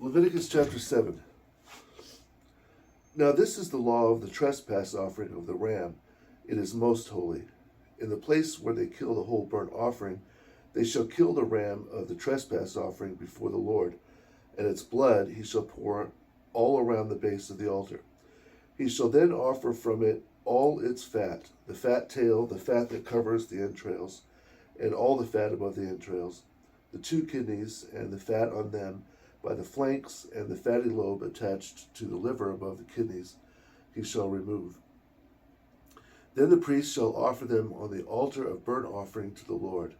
Leviticus chapter 7. Now this is the law of the trespass offering of the ram. It is most holy. In the place where they kill the whole burnt offering, they shall kill the ram of the trespass offering before the Lord, and its blood he shall pour all around the base of the altar. He shall then offer from it all its fat, the fat tail, the fat that covers the entrails, and all the fat above the entrails, the 2 kidneys, and the fat on them, by the flanks, and the fatty lobe attached to the liver above the kidneys, he shall remove. Then the priest shall offer them on the altar of burnt offering to the Lord.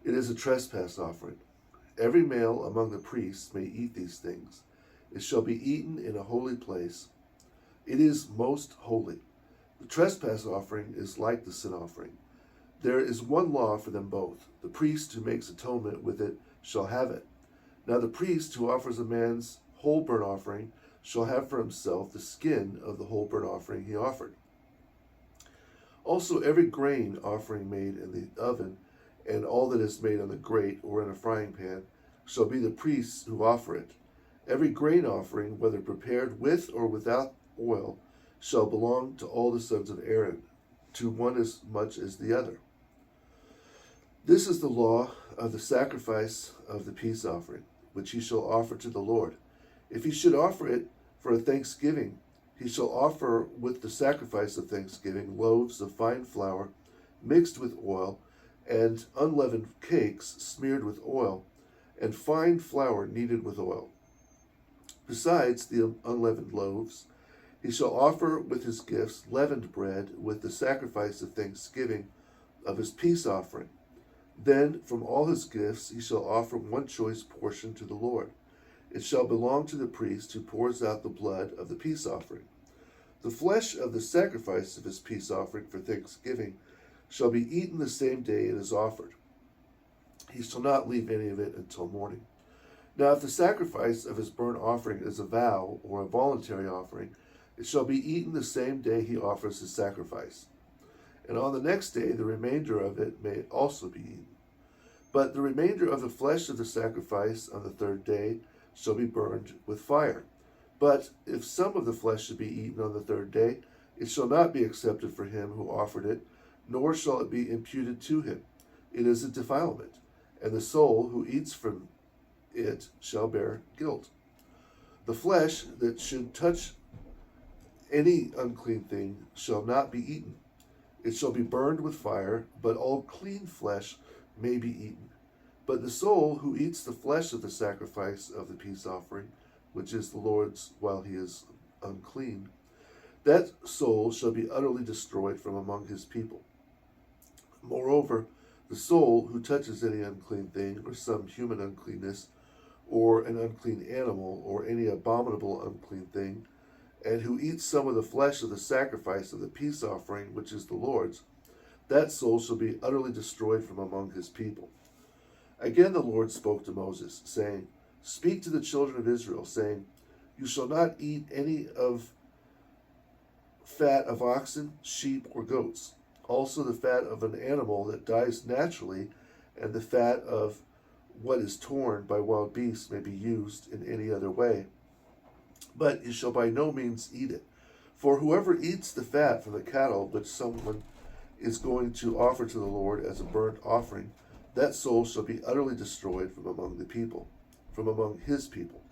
It is a trespass offering. Every male among the priests may eat these things. It shall be eaten in a holy place. It is most holy. The trespass offering is like the sin offering. There is one law for them both. The priest who makes atonement with it shall have it. Now the priest who offers a man's whole burnt offering shall have for himself the skin of the whole burnt offering he offered. Also every grain offering made in the oven, and all that is made on the grate or in a frying pan, shall be the priest's who offer it. Every grain offering, whether prepared with or without oil, shall belong to all the sons of Aaron, to one as much as the other. This is the law of the sacrifice of the peace offering, which he shall offer to the Lord. If he should offer it for a thanksgiving, he shall offer with the sacrifice of thanksgiving loaves of fine flour mixed with oil, and unleavened cakes smeared with oil, and fine flour kneaded with oil. Besides the unleavened loaves, he shall offer with his gifts leavened bread with the sacrifice of thanksgiving of his peace offering. Then from all his gifts he shall offer one choice portion to the Lord. It shall belong to the priest who pours out the blood of the peace offering. The flesh of the sacrifice of his peace offering for thanksgiving shall be eaten the same day it is offered. He shall not leave any of it until morning. Now if the sacrifice of his burnt offering is a vow or a voluntary offering, it shall be eaten the same day he offers his sacrifice. And on the next day the remainder of it may also be eaten. But the remainder of the flesh of the sacrifice on the 3rd day shall be burned with fire. But if some of the flesh should be eaten on the 3rd day, it shall not be accepted for him who offered it, nor shall it be imputed to him. It is a defilement, and the soul who eats from it shall bear guilt. The flesh that should touch any unclean thing shall not be eaten. It shall be burned with fire, but all clean flesh may be eaten. But the soul who eats the flesh of the sacrifice of the peace offering, which is the Lord's while he is unclean, that soul shall be utterly destroyed from among his people. Moreover, the soul who touches any unclean thing, or some human uncleanness, or an unclean animal, or any abominable unclean thing, and who eats some of the flesh of the sacrifice of the peace offering, which is the Lord's, that soul shall be utterly destroyed from among his people. Again the Lord spoke to Moses, saying, Speak to the children of Israel, saying, You shall not eat any of fat of oxen, sheep, or goats, also the fat of an animal that dies naturally, and the fat of what is torn by wild beasts may be used in any other way. But you shall by no means eat it. For whoever eats the fat from the cattle which someone is going to offer to the Lord as a burnt offering, that soul shall be utterly destroyed from among the people, from among his people.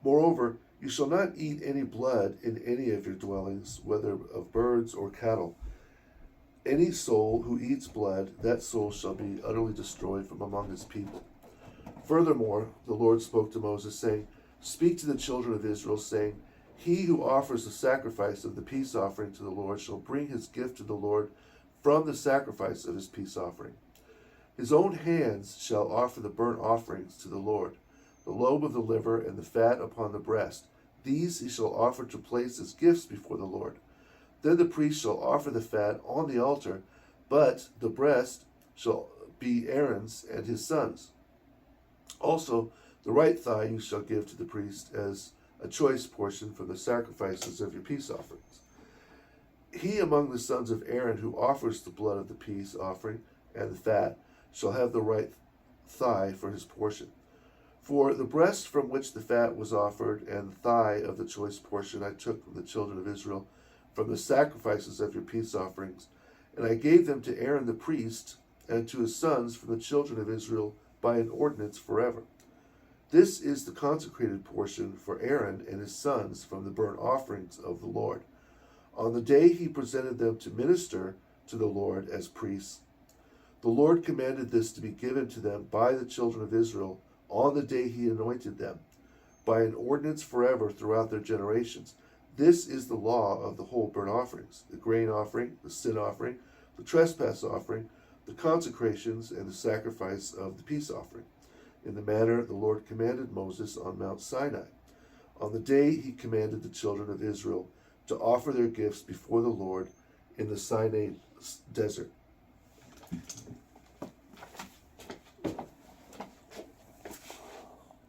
Moreover, you shall not eat any blood in any of your dwellings, whether of birds or cattle. Any soul who eats blood, that soul shall be utterly destroyed from among his people. Furthermore, the Lord spoke to Moses, saying, Speak to the children of Israel, saying, He who offers the sacrifice of the peace offering to the Lord shall bring his gift to the Lord from the sacrifice of his peace offering. His own hands shall offer the burnt offerings to the Lord, the lobe of the liver and the fat upon the breast. These he shall offer to place as gifts before the Lord. Then the priest shall offer the fat on the altar, but the breast shall be Aaron's and his sons. Also, the right thigh you shall give to the priest as a choice portion from the sacrifices of your peace offerings. He among the sons of Aaron who offers the blood of the peace offering and the fat shall have the right thigh for his portion. For the breast from which the fat was offered, and the thigh of the choice portion, I took from the children of Israel, from the sacrifices of your peace offerings, and I gave them to Aaron the priest, and to his sons from the children of Israel by an ordinance forever. This is the consecrated portion for Aaron and his sons from the burnt offerings of the Lord, on the day he presented them to minister to the Lord as priests. The Lord commanded this to be given to them by the children of Israel on the day he anointed them, by an ordinance forever throughout their generations. This is the law of the whole burnt offerings, the grain offering, the sin offering, the trespass offering, the consecrations, and the sacrifice of the peace offering, in the manner the Lord commanded Moses on Mount Sinai, on the day he commanded the children of Israel to offer their gifts before the Lord in the Sinai desert.